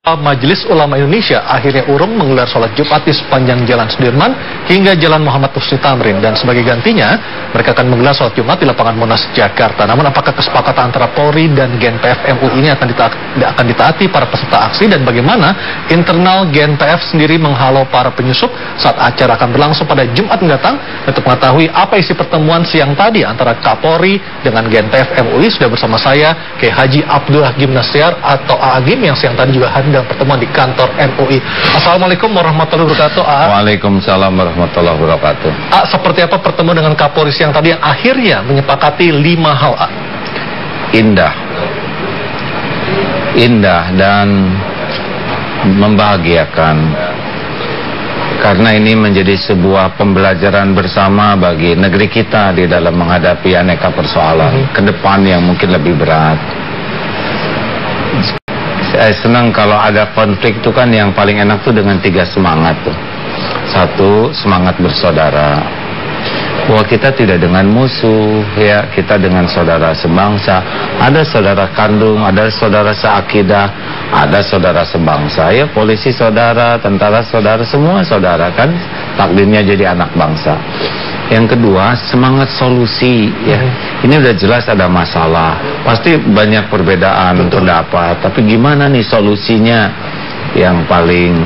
Majelis Ulama Indonesia akhirnya urung menggelar sholat Jumat di sepanjang Jalan Sudirman hingga Jalan Muhammad Husni Tamrin, dan sebagai gantinya mereka akan menggelar sholat Jumat di lapangan Monas, Jakarta. Namun apakah kesepakatan antara Polri dan GNPF MUI ini akan ditaati para peserta aksi, dan bagaimana internal GNPF sendiri menghalau para penyusup saat acara akan berlangsung pada Jumat mendatang? Untuk mengetahui apa isi pertemuan siang tadi antara Kapolri dengan GNPF MUI, sudah bersama saya Kiai Haji Abdullah Gimnastiar atau Agim yang siang tadi juga hadir dalam pertemuan di kantor MUI. Assalamualaikum warahmatullahi wabarakatuh. Waalaikumsalam warahmatullahi wabarakatuh. Seperti apa pertemuan dengan Kapolri siang tadi yang akhirnya menyepakati 5 hal? Indah dan membahagiakan, karena ini menjadi sebuah pembelajaran bersama bagi negeri kita di dalam menghadapi aneka persoalan ke depan yang mungkin lebih berat. Saya senang kalau ada konflik itu kan yang paling enak tuh dengan 3 semangat tuh. 1, semangat bersaudara, bahwa kita tidak dengan musuh, ya, kita dengan saudara sebangsa. Ada saudara kandung, ada saudara seakidah, ada saudara sebangsa. Ya, polisi saudara, tentara saudara, semua saudara kan, takdirnya jadi anak bangsa. Yang kedua, semangat solusi, ya. Ini udah jelas ada masalah, pasti banyak perbedaan pendapat, tapi gimana nih solusinya yang paling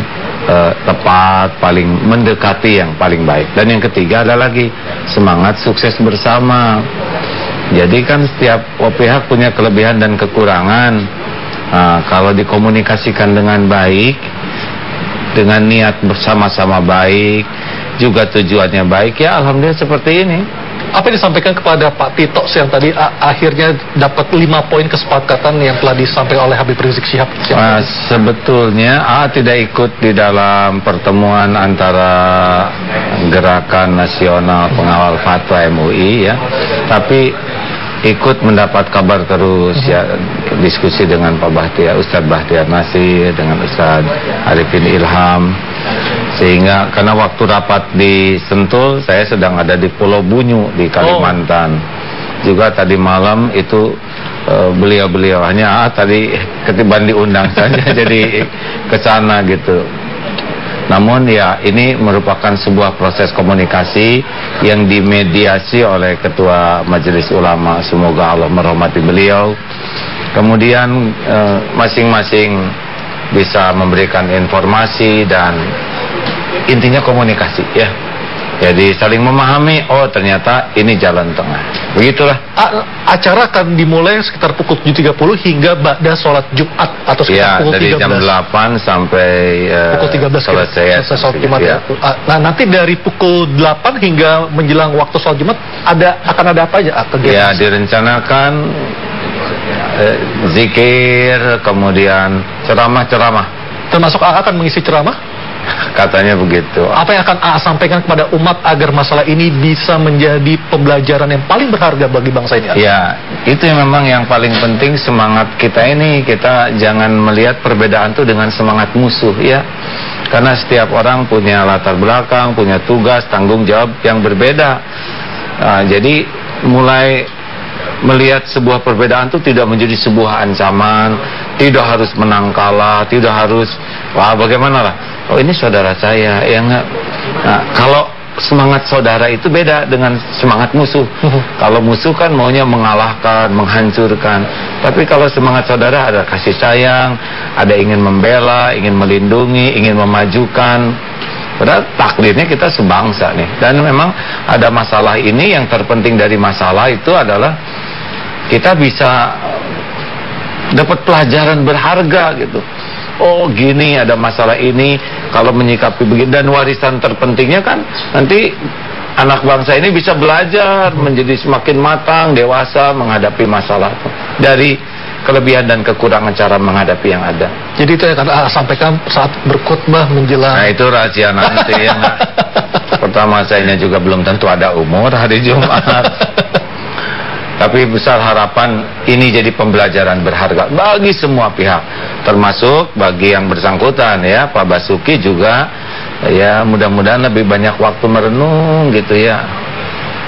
tepat, paling mendekati yang paling baik. Dan yang ketiga ada lagi semangat sukses bersama. Jadi kan setiap pihak punya kelebihan dan kekurangan. Kalau dikomunikasikan dengan baik, dengan niat bersama-sama baik, juga tujuannya baik, ya alhamdulillah seperti ini. Apa yang disampaikan kepada Pak Tito yang tadi akhirnya dapat 5 poin kesepakatan yang telah disampaikan oleh Habib Rizik Syihab? Sebetulnya tidak ikut di dalam pertemuan antara Gerakan Nasional Pengawal Fatwa MUI, ya, tapi ikut mendapat kabar terus, ya, diskusi dengan Pak Bahtiar, Ustadz Bahtiar Nasir, dengan Ustadz Arifin Ilham. Sehingga karena waktu rapat di Sentul, saya sedang ada di Pulau Bunyu di Kalimantan. Juga tadi malam itu beliau-beliau hanya tadi ketiban diundang saja jadi ke sana gitu. Namun ya ini merupakan sebuah proses komunikasi yang dimediasi oleh Ketua Majelis Ulama, semoga Allah merahmati beliau. Kemudian masing-masing bisa memberikan informasi dan intinya komunikasi, ya. Jadi saling memahami, oh ternyata ini jalan tengah. Begitulah. Acara akan dimulai sekitar pukul 7.30 hingga ba'da sholat Jumat atau sekitar pukul 13. Dari jam 8 sampai pukul 13 selesai sholat Jumat. Ya. Nah, nanti dari pukul 8 hingga menjelang waktu sholat Jumat akan ada apa aja? Ya, direncanakan zikir, kemudian ceramah-ceramah. Termasuk akan mengisi ceramah? Katanya begitu. Apa yang akan sampaikan kepada umat agar masalah ini bisa menjadi pembelajaran yang paling berharga bagi bangsa ini? Ya, itu yang memang yang paling penting, semangat kita ini. Kita jangan melihat perbedaan itu dengan semangat musuh, ya. Karena setiap orang punya latar belakang, punya tugas, tanggung jawab yang berbeda. Jadi mulai melihat sebuah perbedaan itu tidak menjadi sebuah ancaman, tidak harus menang kalah, tidak harus bagaimana lah, oh ini saudara saya, ya enggak. Nah, kalau semangat saudara itu beda dengan semangat musuh. Kalau musuh kan maunya mengalahkan, menghancurkan, tapi kalau semangat saudara ada kasih sayang, ada ingin membela, ingin melindungi, ingin memajukan. Padahal takdirnya kita sebangsa nih. Dan memang ada masalah ini, yang terpenting dari masalah itu adalah kita bisa dapat pelajaran berharga gitu. Oh gini, ada masalah ini, kalau menyikapi begini. Dan warisan terpentingnya kan nanti anak bangsa ini bisa belajar menjadi semakin matang, dewasa menghadapi masalah itu, dari kelebihan dan kekurangan cara menghadapi yang ada. Jadi itu yang akan sampaikan saat berkhutbah menjelang. Nah itu rahasia nanti ya. Pertama saya juga belum tentu ada umur hari Jumat. Tapi besar harapan ini jadi pembelajaran berharga bagi semua pihak, termasuk bagi yang bersangkutan, ya, Pak Basuki juga, ya, mudah-mudahan lebih banyak waktu merenung gitu, ya.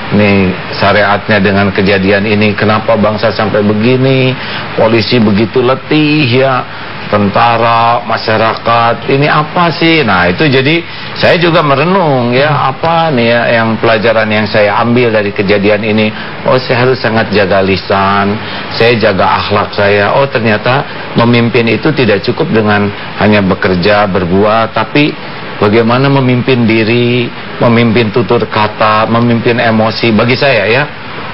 nih syariatnya dengan kejadian ini, kenapa bangsa sampai begini, polisi begitu letih ya, tentara, masyarakat, ini apa sih? Nah itu jadi saya juga merenung ya, apa nih ya yang pelajaran yang saya ambil dari kejadian ini. Oh saya harus sangat jaga lisan, saya jaga akhlak saya. Oh ternyata memimpin itu tidak cukup dengan hanya bekerja, berbuat, tapi bagaimana memimpin diri, memimpin tutur kata, memimpin emosi. Bagi saya ya,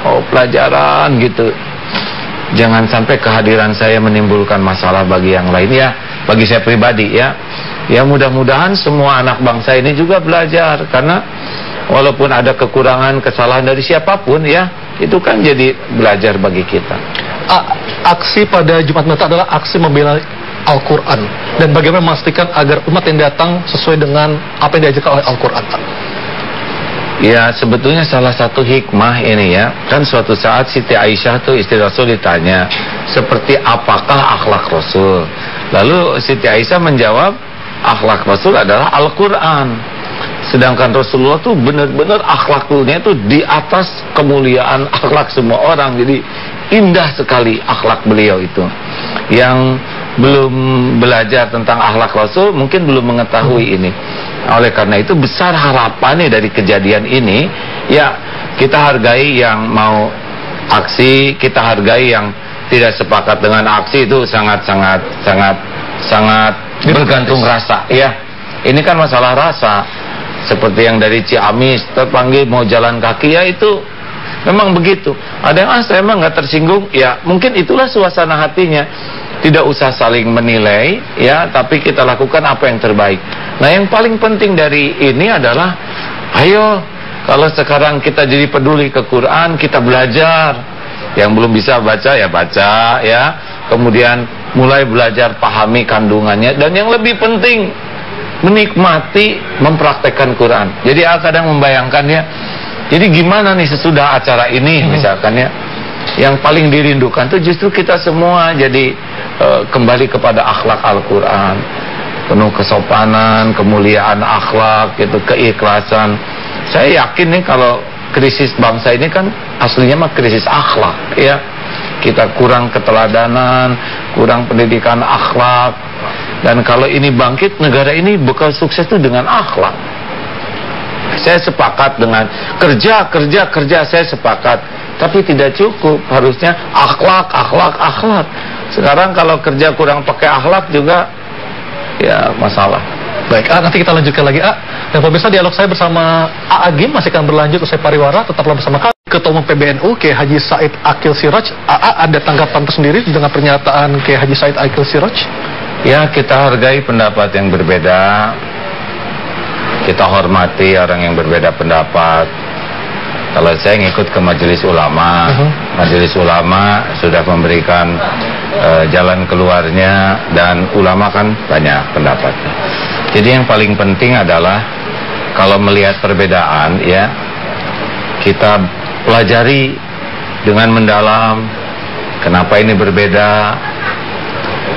oh pelajaran gitu. Jangan sampai kehadiran saya menimbulkan masalah bagi yang lain ya. Bagi saya pribadi ya. Ya mudah-mudahan semua anak bangsa ini juga belajar. Karena walaupun ada kekurangan, kesalahan dari siapapun ya, itu kan jadi belajar bagi kita. Aksi pada Jumat Mendatang adalah aksi membela Al-Quran, dan bagaimana memastikan agar umat yang datang sesuai dengan apa yang diajarkan oleh Al-Quran, Pak? Ya sebetulnya salah satu hikmah ini ya, kan suatu saat Siti Aisyah tuh istri Rasul ditanya seperti apakah akhlak Rasul. Lalu Siti Aisyah menjawab, akhlak Rasul adalah Al-Quran. Sedangkan Rasulullah tuh benar-benar akhlaknya tuh di atas kemuliaan akhlak semua orang. Jadi indah sekali akhlak beliau itu. Yang belum belajar tentang akhlak Rasul mungkin belum mengetahui ini. Oleh karena itu besar harapan nih dari kejadian ini. Ya kita hargai yang mau aksi, kita hargai yang tidak sepakat dengan aksi, itu sangat bergantung rasa. Ya ini kan masalah rasa. Seperti yang dari Ciamis terpanggil mau jalan kaki, ya itu memang begitu. Ada yang saya emang nggak tersinggung, ya mungkin itulah suasana hatinya. Tidak usah saling menilai ya, tapi kita lakukan apa yang terbaik. Nah yang paling penting dari ini adalah, ayo kalau sekarang kita jadi peduli ke Quran, kita belajar. Yang belum bisa baca ya baca ya, kemudian mulai belajar pahami kandungannya, dan yang lebih penting menikmati mempraktekkan Quran. Jadi kadang membayangkan ya, jadi gimana nih sesudah acara ini misalkan ya, yang paling dirindukan tuh justru kita semua jadi kembali kepada akhlak Al-Quran, penuh kesopanan, kemuliaan akhlak gitu, keikhlasan. Saya yakin nih kalau krisis bangsa ini kan aslinya mah krisis akhlak ya. Kita kurang keteladanan, kurang pendidikan akhlak. Dan kalau ini bangkit, negara ini bakal sukses tuh dengan akhlak. Saya sepakat dengan kerja, saya sepakat. Tapi tidak cukup, harusnya akhlak. Sekarang kalau kerja kurang pakai akhlak juga ya masalah. Baik, nanti kita lanjutkan lagi, Dan pemirsa, dialog saya bersama Agim masih akan berlanjut usai pariwara. Tetaplah bersama kami. Ketua Umum PBNU Kiai Haji Said Aqil Siraj. Ada tanggapan tersendiri dengan pernyataan Kiai Haji Said Aqil Siraj? Ya, kita hargai pendapat yang berbeda. Kita hormati orang yang berbeda pendapat. Kalau saya ngikut ke Majelis Ulama, Majelis Ulama sudah memberikan jalan keluarnya, dan ulama kan banyak pendapatnya. Jadi yang paling penting adalah kalau melihat perbedaan ya, kita pelajari dengan mendalam kenapa ini berbeda,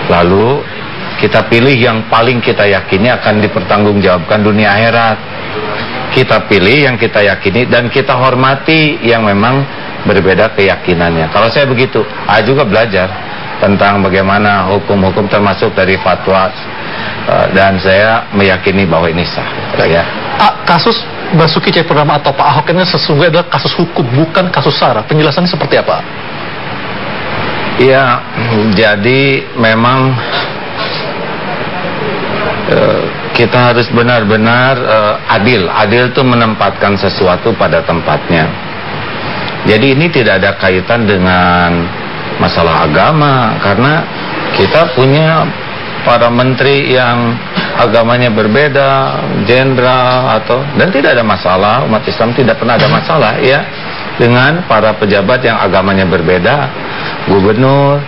lalu kita pilih yang paling kita yakini akan dipertanggungjawabkan dunia akhirat. Kita pilih yang kita yakini dan kita hormati yang memang berbeda keyakinannya. Kalau saya begitu, saya juga belajar tentang bagaimana hukum-hukum termasuk dari fatwa, dan saya meyakini bahwa ini sah. Ya. Kasus Basuki Cahayapurnama atau Pak Ahok ini sesungguhnya adalah kasus hukum, bukan kasus SARA. Penjelasannya seperti apa? Ya, jadi memang kita harus benar-benar adil. Adil itu menempatkan sesuatu pada tempatnya. Jadi ini tidak ada kaitan dengan masalah agama, karena kita punya para menteri yang agamanya berbeda, jenderal dan tidak ada masalah. Umat Islam tidak pernah ada masalah ya dengan para pejabat yang agamanya berbeda, gubernur.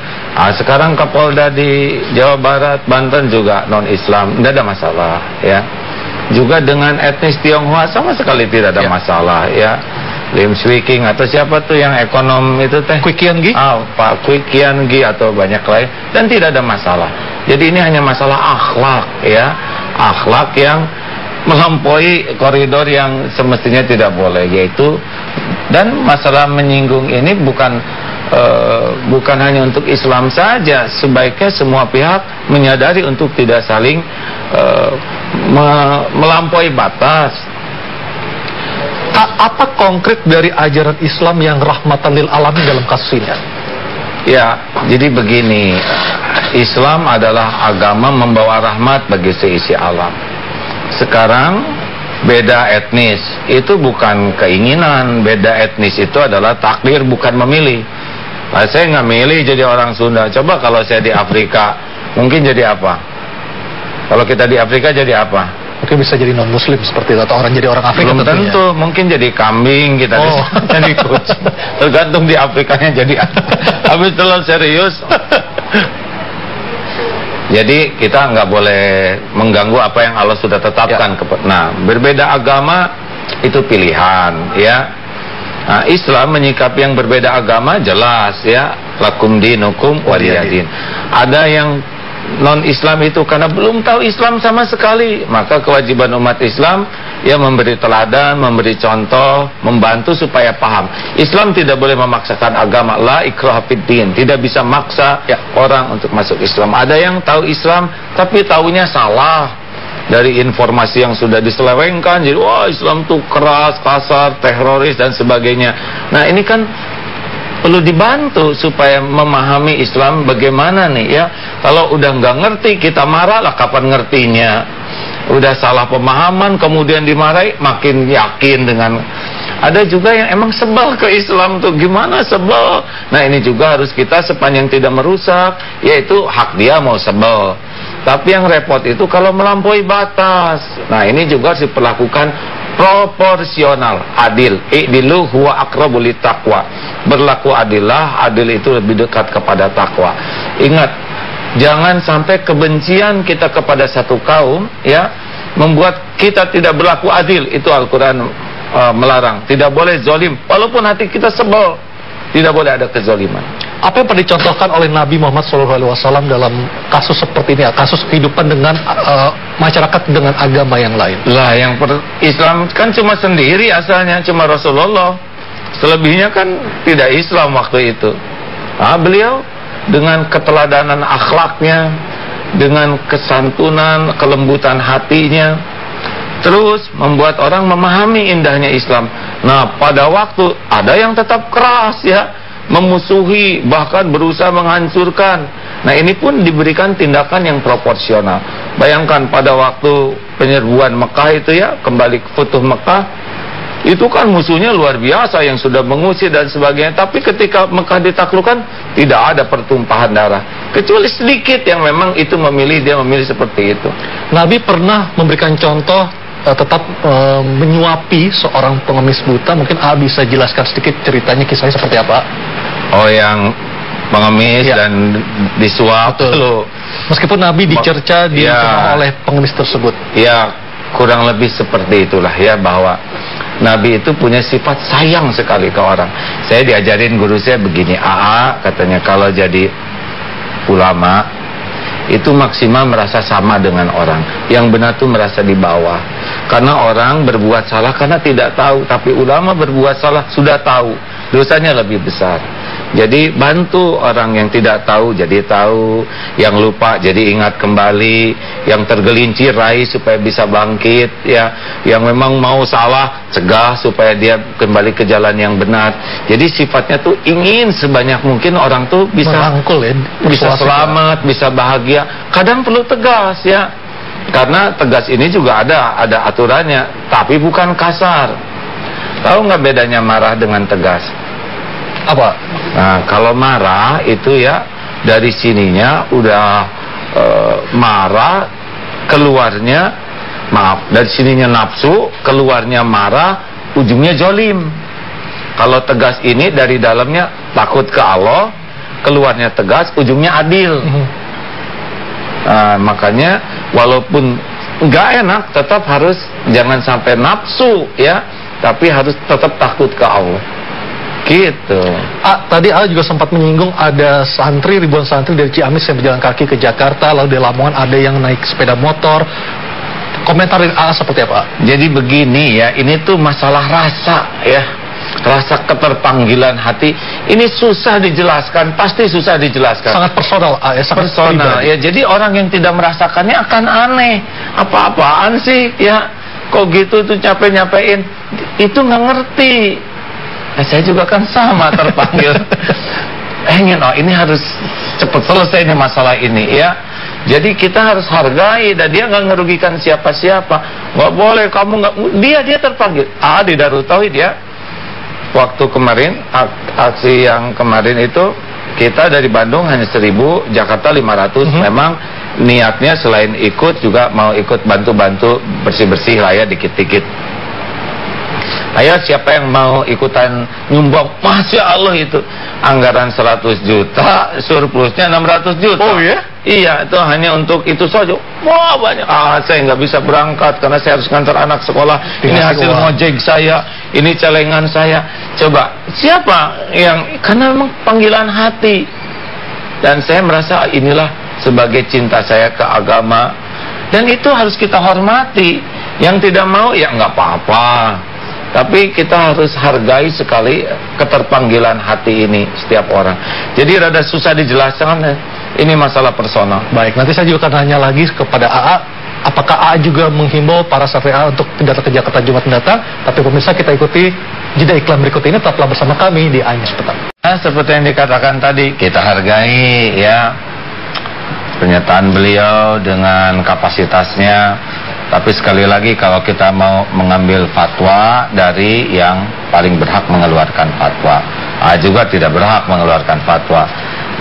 Sekarang Kapolda di Jawa Barat, Banten juga non-Islam, tidak ada masalah ya. Juga dengan etnis Tionghoa sama sekali tidak ada masalah ya. Lim Swee King atau siapa tuh yang ekonom itu teh? Kwi Kian Gi? Pak Kwi Kian Gi atau banyak lain, dan tidak ada masalah. Jadi ini hanya masalah akhlak ya, akhlak yang melampaui koridor yang semestinya tidak boleh, yaitu, dan masalah menyinggung ini bukan hanya untuk Islam saja, sebaiknya semua pihak menyadari untuk tidak saling melampaui batas. Apa konkret dari ajaran Islam yang rahmatan lil alamin dalam kasus ini? Ya, jadi begini, Islam adalah agama membawa rahmat bagi seisi alam. Sekarang beda etnis itu bukan keinginan, beda etnis itu adalah takdir, bukan memilih. Nah, saya nggak milih jadi orang Sunda. Coba kalau saya di Afrika, mungkin jadi apa? Kalau kita di Afrika jadi apa? Mungkin bisa jadi non muslim seperti itu, atau orang jadi orang Afrika. Belum tentunya. tentu, mungkin jadi kambing kita jadi kucing. Tergantung di Afrikanya jadi apa. Habis terlalu serius. Jadi kita nggak boleh mengganggu apa yang Allah sudah tetapkan. Nah, berbeda agama itu pilihan, ya. Nah, Islam menyikapi yang berbeda agama jelas, ya. Lakum dinukum waliyadin. Ada yang non-Islam itu karena belum tahu Islam sama sekali, maka kewajiban umat Islam ya memberi teladan, memberi contoh, membantu supaya paham. Islam tidak boleh memaksakan agama, la ikraha fid din, tidak bisa maksa orang untuk masuk Islam. Ada yang tahu Islam tapi taunya salah dari informasi yang sudah diselewengkan, jadi wah Islam tuh keras, kasar, teroris dan sebagainya. Nah, ini kan perlu dibantu supaya memahami Islam bagaimana nih, ya. Kalau udah nggak ngerti kita marah lah, kapan ngertinya? Udah salah pemahaman kemudian dimarahi, makin yakin dengan. Ada juga yang emang sebel ke Islam tuh, gimana sebel? Nah, ini juga harus kita sepanjang tidak merusak, yaitu hak dia mau sebel. Tapi yang repot itu kalau melampaui batas. Nah, ini juga harus diperlakukan proporsional, adil. I'dilu huwa aqrabu littaqwa. Berlaku adillah, adil itu lebih dekat kepada takwa. Ingat, jangan sampai kebencian kita kepada satu kaum, ya, membuat kita tidak berlaku adil. Itu Al-Quran melarang. Tidak boleh zalim, walaupun hati kita sebel. Tidak boleh ada kezaliman. Apa yang pernah dicontohkan oleh Nabi Muhammad SAW dalam kasus seperti ini, kasus kehidupan dengan masyarakat dengan agama yang lain? Lah, Islam kan cuma sendiri asalnya, cuma Rasulullah. Selebihnya kan tidak Islam waktu itu. Nah, beliau dengan keteladanan akhlaknya, dengan kesantunan, kelembutan hatinya, terus membuat orang memahami indahnya Islam. Nah, pada waktu ada yang tetap keras, ya, memusuhi, bahkan berusaha menghancurkan. Nah, ini pun diberikan tindakan yang proporsional. Bayangkan pada waktu penyerbuan Mekah itu, ya, kembali ke Futuh Mekah, itu kan musuhnya luar biasa yang sudah mengusir dan sebagainya. Tapi ketika Mekah ditaklukkan, tidak ada pertumpahan darah, kecuali sedikit yang memang itu dia memilih seperti itu. Nabi pernah memberikan contoh tetap menyuapi seorang pengemis buta. Mungkin bisa jelaskan sedikit ceritanya, kisahnya seperti apa? Oh, yang pengemis dan disuap loh. Meskipun Nabi dicerca oleh pengemis tersebut. Ya, kurang lebih seperti itulah, ya, bahwa Nabi itu punya sifat sayang sekali ke orang. Saya diajarin guru saya begini, katanya, kalau jadi ulama itu maksimal merasa sama dengan orang. Yang benar tuh merasa di bawah. Karena orang berbuat salah karena tidak tahu, tapi ulama berbuat salah sudah tahu, dosanya lebih besar. Jadi bantu orang yang tidak tahu jadi tahu, yang lupa jadi ingat kembali, yang tergelincir raih supaya bisa bangkit, ya, yang memang mau salah cegah supaya dia kembali ke jalan yang benar. Jadi sifatnya tuh ingin sebanyak mungkin orang tuh bisa merangkul, ya, bisa selamat, bisa bahagia. Kadang perlu tegas, ya, karena tegas ini juga ada aturannya, tapi bukan kasar. Tahu nggak bedanya marah dengan tegas? Apa? Nah, kalau marah itu, ya, dari sininya udah marah, keluarnya dari sininya nafsu, keluarnya marah, ujungnya jolim. Kalau tegas ini dari dalamnya takut ke Allah, keluarnya tegas, ujungnya adil. Nah, makanya walaupun nggak enak, tetap harus jangan sampai nafsu, ya, tapi harus tetap takut ke Allah. Gitu. Tadi juga sempat menyinggung ada ribuan santri dari Ciamis yang berjalan kaki ke Jakarta, lalu di Lamongan ada yang naik sepeda motor. Komentarin AA seperti apa? Jadi begini ya, ini tuh masalah rasa ya. Rasa keterpanggilan hati ini susah dijelaskan, pasti susah dijelaskan. Sangat personal, ya, sangat personal pribadi. ya. Jadi orang yang tidak merasakannya akan aneh. Apa-apaan sih ya? Kok gitu tuh nyampe-nyampein? Itu nggak ngerti. Nah, saya juga kan sama terpanggil. Ingin, oh ini harus cepat selesai nih masalah ini ya. Jadi kita harus hargai, dan dia nggak ngerugikan siapa-siapa. Nggak boleh kamu nggak, dia terpanggil. Di Darut Tauhid ya. Waktu kemarin, aksi yang kemarin itu, kita dari Bandung hanya 1.000, Jakarta 500. Memang niatnya selain ikut, juga mau ikut bantu-bantu bersih-bersih lah ya, dikit-dikit. Ayo siapa yang mau ikutan nyumbang? Masya Allah itu anggaran 100 juta, surplusnya 600 juta. Oh ya? Iya, itu hanya untuk itu saja. Wah banyak. Saya nggak bisa berangkat karena saya harus ngantar anak sekolah. Ini hasil ngojek saya, ini celengan saya. Coba, siapa yang, karena memang panggilan hati. Dan saya merasa inilah sebagai cinta saya ke agama. Dan itu harus kita hormati. Yang tidak mau ya nggak apa-apa. Tapi kita harus hargai sekali keterpanggilan hati ini setiap orang. Jadi rada susah dijelaskan, ini masalah personal. Baik, nanti saya juga akan nanya lagi kepada AA, apakah AA juga menghimbau para santri AA untuk tidak ke Jakarta Jumat mendatang? Tapi pemirsa, kita ikuti jeda iklan berikut ini, tetaplah bersama kami di News Petang. Nah, seperti yang dikatakan tadi, kita hargai ya pernyataan beliau dengan kapasitasnya. Tapi sekali lagi, kalau kita mau mengambil fatwa dari yang paling berhak mengeluarkan fatwa, juga tidak berhak mengeluarkan fatwa.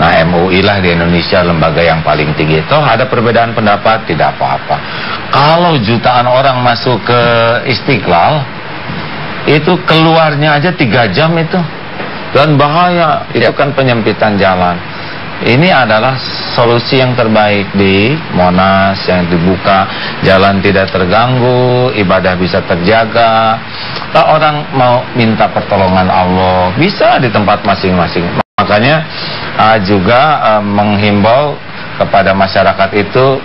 Nah, MUI lah di Indonesia lembaga yang paling tinggi. Toh ada perbedaan pendapat, tidak apa-apa. Kalau jutaan orang masuk ke Istiqlal, itu keluarnya aja 3 jam itu. Dan bahaya, itu kan penyempitan jalan. Ini adalah solusi yang terbaik di Monas yang dibuka, jalan tidak terganggu, ibadah bisa terjaga. Kalau orang mau minta pertolongan Allah, bisa di tempat masing-masing. Makanya juga menghimbau kepada masyarakat itu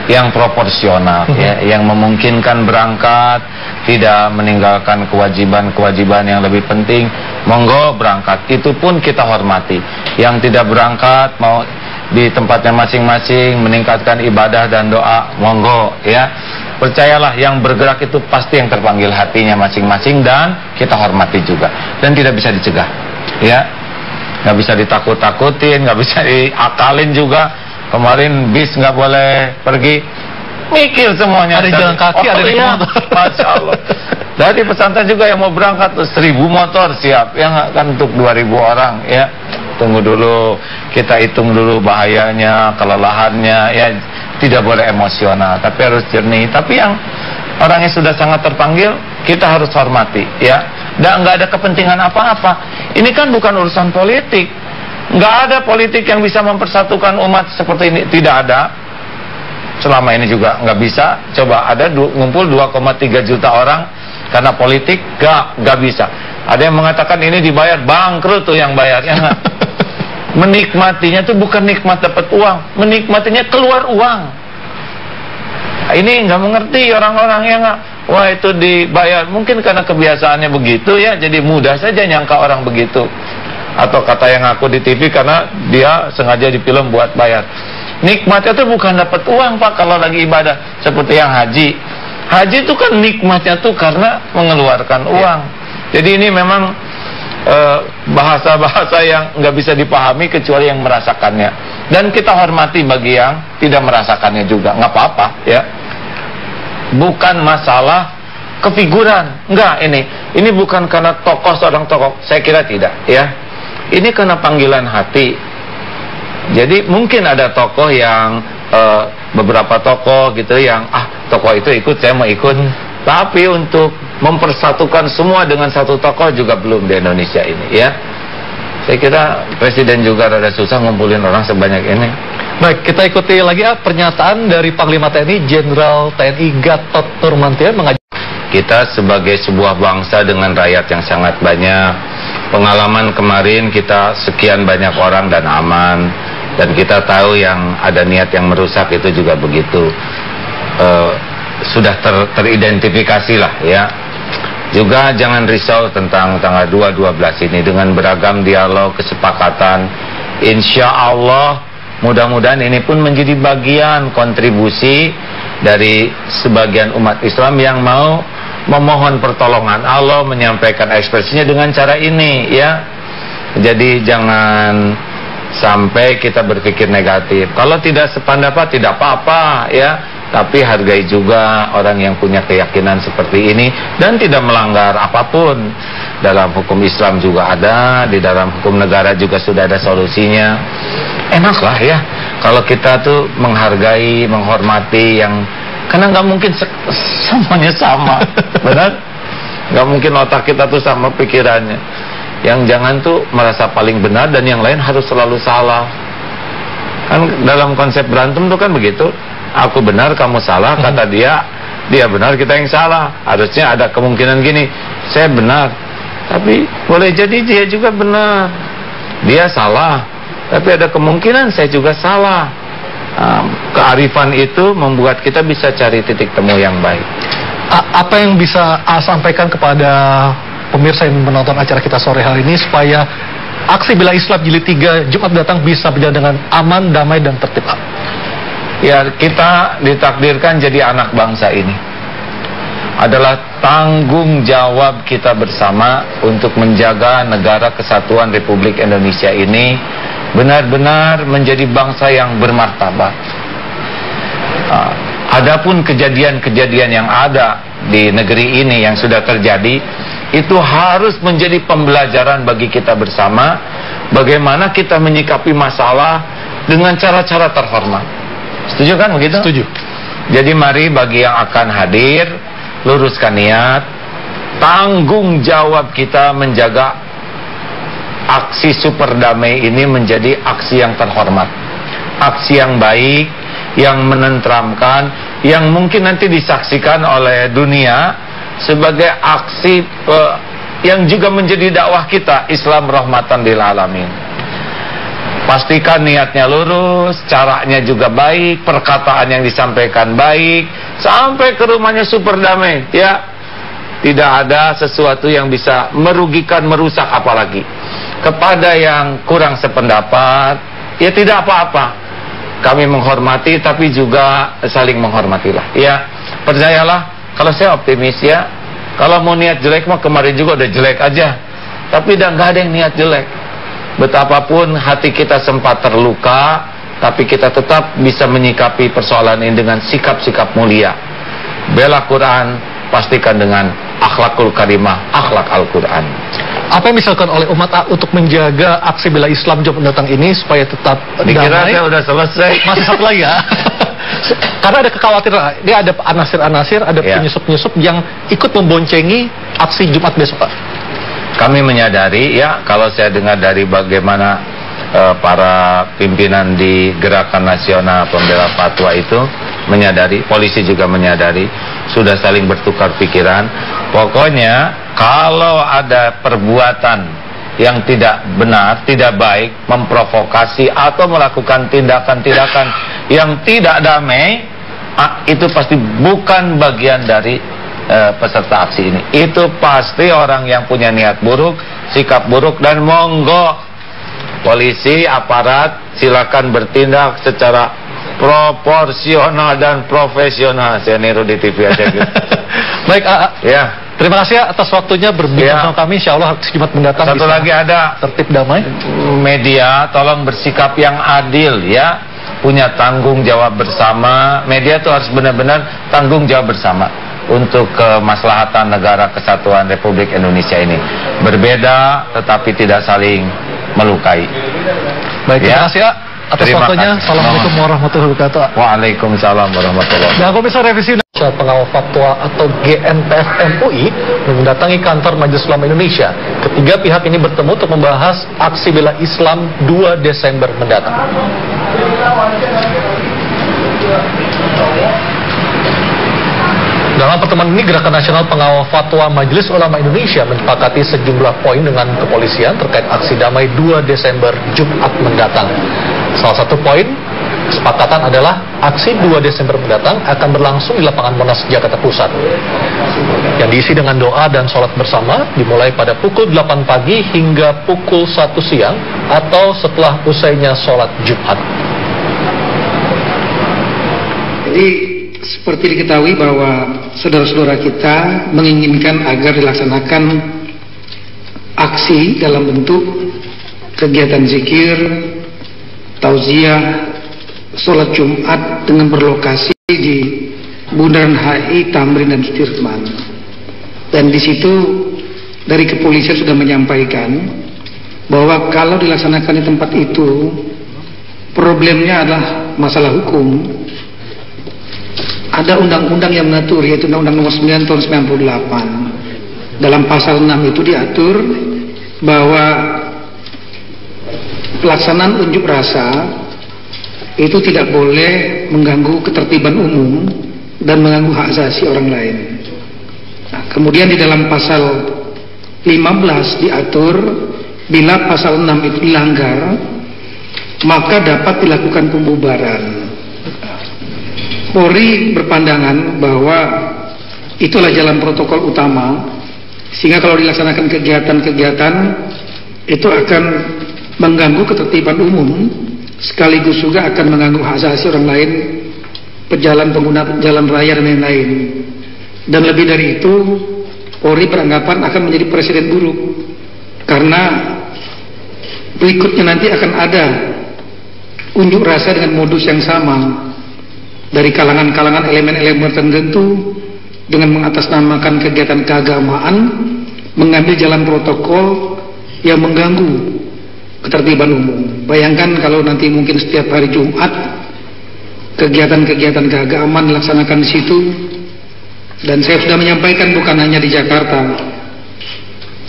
yang proporsional, ya, yang memungkinkan berangkat, tidak meninggalkan kewajiban-kewajiban yang lebih penting, monggo berangkat. Itu pun kita hormati. Yang tidak berangkat, mau di tempatnya masing-masing meningkatkan ibadah dan doa, monggo ya. Percayalah, yang bergerak itu pasti yang terpanggil hatinya masing-masing, dan kita hormati juga. Dan tidak bisa dicegah, ya. Nggak bisa ditakut-takutin, nggak bisa diakalin juga. Kemarin bis nggak boleh pergi, mikir semuanya. Ada jalan kaki, ada di motor. Masya Allah. Dari pesantren juga yang mau berangkat tuh 1.000 motor siap, yang kan untuk 2.000 orang ya. Tunggu dulu, kita hitung dulu bahayanya, kelelahannya ya. Tidak boleh emosional, tapi harus jernih. Tapi yang orangnya sudah sangat terpanggil, kita harus hormati ya. Dan nggak ada kepentingan apa-apa. Ini kan bukan urusan politik. Nggak ada politik yang bisa mempersatukan umat seperti ini. Tidak ada. Selama ini juga nggak bisa. Coba ada ngumpul 2,3 juta orang karena politik, nggak bisa. Ada yang mengatakan ini dibayar, bangkrut tuh yang bayarnya. Menikmatinya tuh bukan nikmat dapat uang, menikmatinya keluar uang. Nah, ini nggak mengerti orang-orang yang wah itu dibayar. Mungkin karena kebiasaannya begitu ya, jadi mudah saja nyangka orang begitu. Atau kata yang aku di TV karena dia sengaja di film buat bayar. Nikmatnya tuh bukan dapat uang Pak kalau lagi ibadah. Seperti yang haji. Haji itu kan nikmatnya tuh karena mengeluarkan uang. Jadi ini memang bahasa-bahasa yang nggak bisa dipahami kecuali yang merasakannya. Dan kita hormati bagi yang tidak merasakannya juga. Nggak apa-apa ya. Bukan masalah kefiguran. Enggak ini. Ini bukan karena tokoh seorang tokoh. Saya kira tidak ya. Ini karena panggilan hati. Jadi mungkin ada tokoh yang beberapa tokoh gitu yang tokoh itu ikut, saya mau ikut. Tapi untuk mempersatukan semua dengan satu tokoh juga belum di Indonesia ini ya. Saya kira presiden juga rada susah ngumpulin orang sebanyak ini. Baik, kita ikuti lagi pernyataan dari Panglima TNI Jenderal TNI Gatot Nurmantio mengajak kita sebagai sebuah bangsa dengan rakyat yang sangat banyak. Pengalaman kemarin kita sekian banyak orang dan aman. Dan kita tahu yang ada niat yang merusak itu juga begitu. sudah teridentifikasi lah ya. Juga jangan risau tentang tanggal 2/12 ini, dengan beragam dialog, kesepakatan, insya Allah mudah-mudahan ini pun menjadi bagian kontribusi dari sebagian umat Islam yang mau memohon pertolongan Allah, menyampaikan ekspresinya dengan cara ini ya. Jadi jangan sampai kita berpikir negatif. Kalau tidak sependapat tidak apa-apa ya, tapi hargai juga orang yang punya keyakinan seperti ini dan tidak melanggar apapun. Dalam hukum Islam juga ada, di dalam hukum negara juga sudah ada solusinya. Enaklah ya kalau kita tuh menghargai, menghormati yang, karena nggak mungkin semuanya sama, benar? Nggak mungkin otak kita tuh sama pikirannya. Yang jangan tuh merasa paling benar dan yang lain harus selalu salah. Kan dalam konsep berantem tuh kan begitu. Aku benar, kamu salah, kata dia benar, kita yang salah. Harusnya ada kemungkinan gini, saya benar, tapi boleh jadi dia juga benar. Dia salah, tapi ada kemungkinan saya juga salah. Kearifan itu membuat kita bisa cari titik temu yang baik. Apa yang bisa sampaikan kepada pemirsa yang menonton acara kita sore hari ini supaya aksi bela Islam Jilid 3 Jumat datang bisa berjalan dengan aman, damai, dan tertib? Ya, kita ditakdirkan jadi anak bangsa ini. Adalah tanggung jawab kita bersama untuk menjaga negara kesatuan Republik Indonesia ini benar-benar menjadi bangsa yang bermartabat. Adapun kejadian-kejadian yang ada di negeri ini yang sudah terjadi, itu harus menjadi pembelajaran bagi kita bersama bagaimana kita menyikapi masalah dengan cara-cara terhormat. Setuju kan begitu? Setuju. Jadi mari bagi yang akan hadir, luruskan niat. Tanggung jawab kita menjaga aksi super damai ini menjadi aksi yang terhormat, aksi yang baik, yang menenteramkan, yang mungkin nanti disaksikan oleh dunia sebagai aksi yang juga menjadi dakwah kita, Islam rahmatan lil alamin. Pastikan niatnya lurus, caranya juga baik, perkataan yang disampaikan baik, sampai ke rumahnya super damai ya. Tidak ada sesuatu yang bisa merugikan, merusak apalagi. Kepada yang kurang sependapat, ya tidak apa-apa. Kami menghormati, tapi juga saling menghormatilah ya. Percayalah, kalau saya optimis ya, kalau mau niat jelek mah kemarin juga udah jelek aja. Tapi udah nggak ada yang niat jelek. Betapapun hati kita sempat terluka, tapi kita tetap bisa menyikapi persoalan ini dengan sikap-sikap mulia. Bela Quran, pastikan dengan akhlakul karimah, akhlak Al-Quran. Apa yang dilakukan oleh umat untuk menjaga aksi bela Islam Jumat mendatang ini supaya tetap Dikira damai? saya udah selesai. Masih satu lagi ya. Karena ada kekhawatiran, dia ada anasir-anasir, ada penyusup-penyusup yang ikut memboncengi aksi Jumat besok, Pak. Kami menyadari ya, kalau saya dengar dari bagaimana para pimpinan di Gerakan Nasional Pembela Fatwa itu menyadari, polisi juga menyadari, sudah saling bertukar pikiran. Pokoknya kalau ada perbuatan yang tidak benar, tidak baik, memprovokasi atau melakukan tindakan-tindakan yang tidak damai, itu pasti bukan bagian dari peserta aksi ini. Itu pasti orang yang punya niat buruk, sikap buruk, dan monggo polisi, aparat silakan bertindak secara proporsional dan profesional. Saya niru di TV aja gitu. Baik, ya. Terima kasih atas waktunya berbincang sama kami. Insya Allah Jumat mendatang satu bisa lagi ada tertib damai. Media, tolong bersikap yang adil ya. Punya tanggung jawab bersama. Media itu harus benar-benar tanggung jawab bersama untuk kemaslahatan negara kesatuan Republik Indonesia ini. Berbeda tetapi tidak saling melukai. Baik, terima kasih ya atas waktunya. Assalamualaikum warahmatullahi wabarakatuh. Waalaikumsalam warahmatullahi wabarakatuh. Dan Komisi Revisi Pengawal Fatwa atau GNPF MUI mendatangi kantor Majelis Ulama Indonesia. Ketiga pihak ini bertemu untuk membahas aksi bela Islam 2 Desember mendatang. Dalam pertemuan ini, Gerakan Nasional Pengawal Fatwa Majelis Ulama Indonesia menyepakati sejumlah poin dengan kepolisian terkait aksi damai 2 Desember Jumat mendatang. Salah satu poin Kesepakatan adalah aksi 2 Desember mendatang akan berlangsung di lapangan Monas, Jakarta Pusat. Yang diisi dengan doa dan sholat bersama dimulai pada pukul 8 pagi hingga pukul 1 siang atau setelah usainya sholat Jumat. Jadi seperti diketahui bahwa saudara-saudara kita menginginkan agar dilaksanakan aksi dalam bentuk kegiatan zikir, tauziah, sholat Jumat dengan berlokasi di Bundaran HI, Tamrin dan Sudirman. Dan di situ dari kepolisian sudah menyampaikan bahwa kalau dilaksanakan di tempat itu problemnya adalah masalah hukum. Ada undang-undang yang mengatur, yaitu Undang-Undang Nomor 9 Tahun 98. Dalam pasal 6 itu diatur bahwa pelaksanaan unjuk rasa itu tidak boleh mengganggu ketertiban umum dan mengganggu hak asasi orang lain. Nah, kemudian di dalam pasal 15 diatur bila pasal 6 itu dilanggar maka dapat dilakukan pembubaran. Polri berpandangan bahwa itulah jalan protokol utama, sehingga kalau dilaksanakan kegiatan-kegiatan itu akan mengganggu ketertiban umum, sekaligus juga akan mengganggu hak asasi orang lain, pejalan pengguna jalan raya dan lain-lain. Dan lebih dari itu, Polri beranggapan akan menjadi presiden buruk, karena berikutnya nanti akan ada unjuk rasa dengan modus yang sama dari kalangan-kalangan elemen-elemen tertentu dengan mengatasnamakan kegiatan keagamaan, mengambil jalan protokol yang mengganggu ketertiban umum. Bayangkan kalau nanti mungkin setiap hari Jumat kegiatan-kegiatan keagamaan dilaksanakan di situ. Dan saya sudah menyampaikan bukan hanya di Jakarta,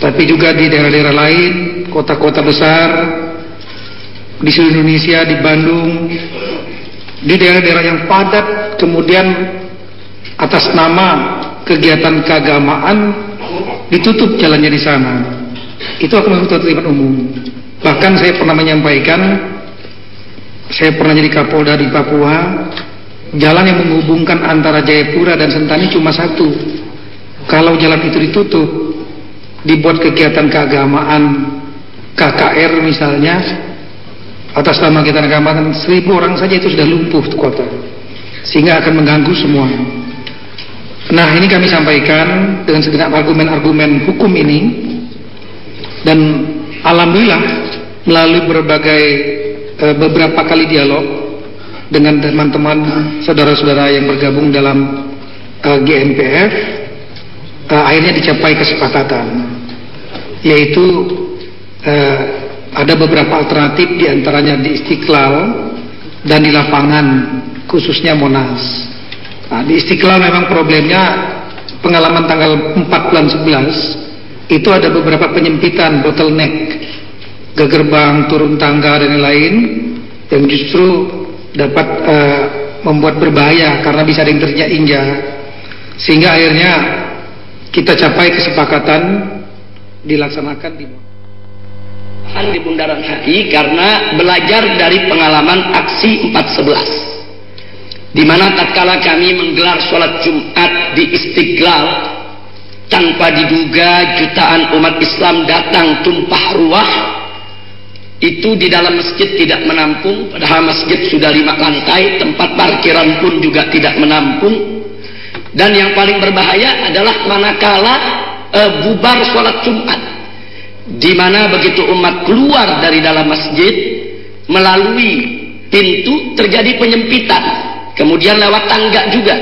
tapi juga di daerah-daerah lain, kota-kota besar di seluruh Indonesia, di Bandung, di daerah-daerah yang padat, kemudian atas nama kegiatan keagamaan ditutup jalannya di sana. Itu akan mengganggu ketertiban umum. Bahkan saya pernah menyampaikan, saya pernah jadi Kapolda di Papua, jalan yang menghubungkan antara Jayapura dan Sentani cuma satu. Kalau jalan itu ditutup, dibuat kegiatan keagamaan KKR misalnya, atas nama kegiatan keagamaan 1000 orang saja itu sudah lumpuh kota, sehingga akan mengganggu semua. Nah, ini kami sampaikan dengan segenap argumen-argumen hukum ini, dan alhamdulillah melalui beberapa kali dialog dengan teman-teman saudara-saudara yang bergabung dalam GNPF, akhirnya dicapai kesepakatan, yaitu ada beberapa alternatif, diantaranya di Istiqlal dan di lapangan khususnya Monas. Nah, di Istiqlal memang problemnya pengalaman tanggal 4 bulan 11 itu ada beberapa penyempitan, bottleneck, ke gerbang, turun tangga dan lain-lain, yang justru dapat membuat berbahaya karena bisa ada yang terinjak-injak, sehingga akhirnya kita capai kesepakatan dilaksanakan di Bundaran HI karena belajar dari pengalaman aksi 4/11, di mana tatkala kami menggelar sholat Jumat di Istiqlal, tanpa diduga jutaan umat Islam datang tumpah ruah. Itu di dalam masjid tidak menampung, padahal masjid sudah 5 lantai, tempat parkiran pun juga tidak menampung. Dan yang paling berbahaya adalah manakala bubar sholat Jumat, di mana begitu umat keluar dari dalam masjid melalui pintu terjadi penyempitan, kemudian lewat tangga juga,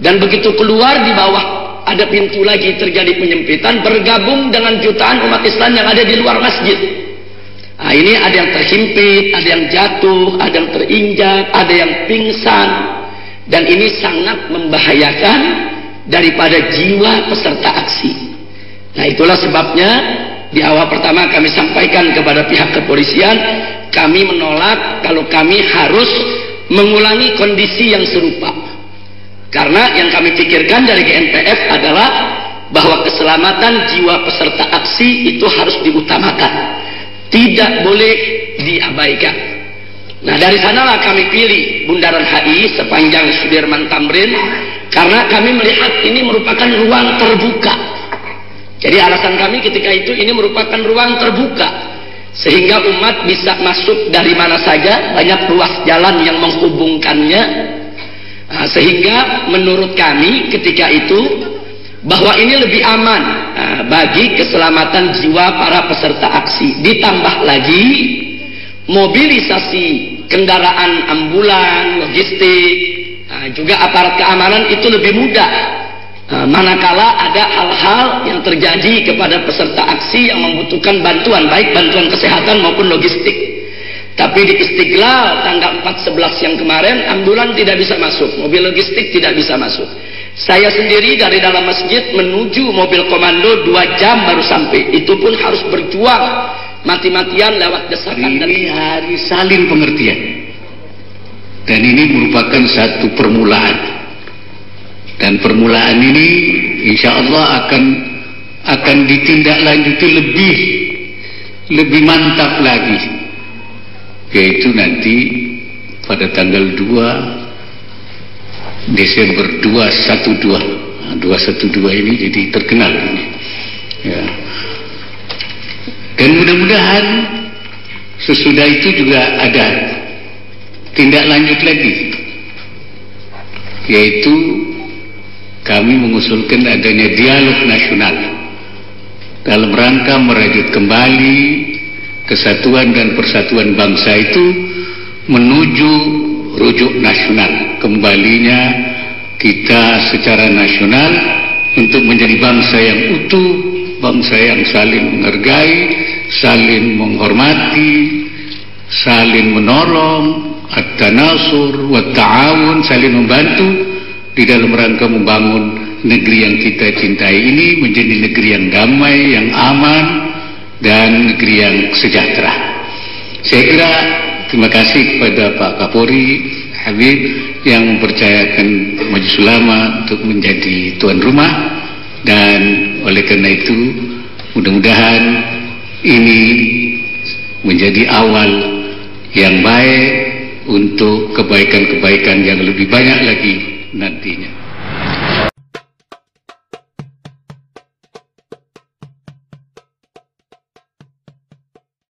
dan begitu keluar di bawah ada pintu lagi terjadi penyempitan, bergabung dengan jutaan umat Islam yang ada di luar masjid. Nah, ini ada yang terhimpit, ada yang jatuh, ada yang terinjak, ada yang pingsan, dan ini sangat membahayakan daripada jiwa peserta aksi. Nah, itulah sebabnya di awal pertama kami sampaikan kepada pihak kepolisian, kami menolak kalau kami harus mengulangi kondisi yang serupa. Karena yang kami pikirkan dari GNPF adalah bahwa keselamatan jiwa peserta aksi itu harus diutamakan, tidak boleh diabaikan. Nah, dari sanalah kami pilih Bundaran HI sepanjang Sudirman Tamrin, karena kami melihat ini merupakan ruang terbuka. Jadi alasan kami ketika itu, ini merupakan ruang terbuka, sehingga umat bisa masuk dari mana saja, banyak ruas jalan yang menghubungkannya. Nah, sehingga menurut kami ketika itu bahwa ini lebih aman bagi keselamatan jiwa para peserta aksi. Ditambah lagi mobilisasi kendaraan ambulan, logistik, juga aparat keamanan itu lebih mudah manakala ada hal-hal yang terjadi kepada peserta aksi yang membutuhkan bantuan, baik bantuan kesehatan maupun logistik. Tapi di Istiqlal tanggal 4/11 yang kemarin, ambulan tidak bisa masuk, mobil logistik tidak bisa masuk. Saya sendiri dari dalam masjid menuju mobil komando 2 jam baru sampai. Itu pun harus berjuang mati-matian lewat desakan. Ini hari saling pengertian, dan ini merupakan satu permulaan, dan permulaan ini insya Allah akan ditindaklanjuti lebih mantap lagi, yaitu nanti pada tanggal 2 Desember 212 ini jadi terkenal ini, ya. Dan mudah-mudahan sesudah itu juga ada tindak lanjut lagi, yaitu kami mengusulkan adanya dialog nasional dalam rangka merajut kembali kesatuan dan persatuan bangsa itu menuju rujuk nasional, kembalinya kita secara nasional untuk menjadi bangsa yang utuh, bangsa yang saling menghargai, saling menghormati, saling menolong, at-tanasur wa ta'awun, saling membantu di dalam rangka membangun negeri yang kita cintai ini menjadi negeri yang damai, yang aman, dan negeri yang sejahtera. Saya kira terima kasih kepada Pak Kapolri Habib yang mempercayakan Majelis Ulama untuk menjadi tuan rumah, dan oleh karena itu mudah-mudahan ini menjadi awal yang baik untuk kebaikan-kebaikan yang lebih banyak lagi nantinya.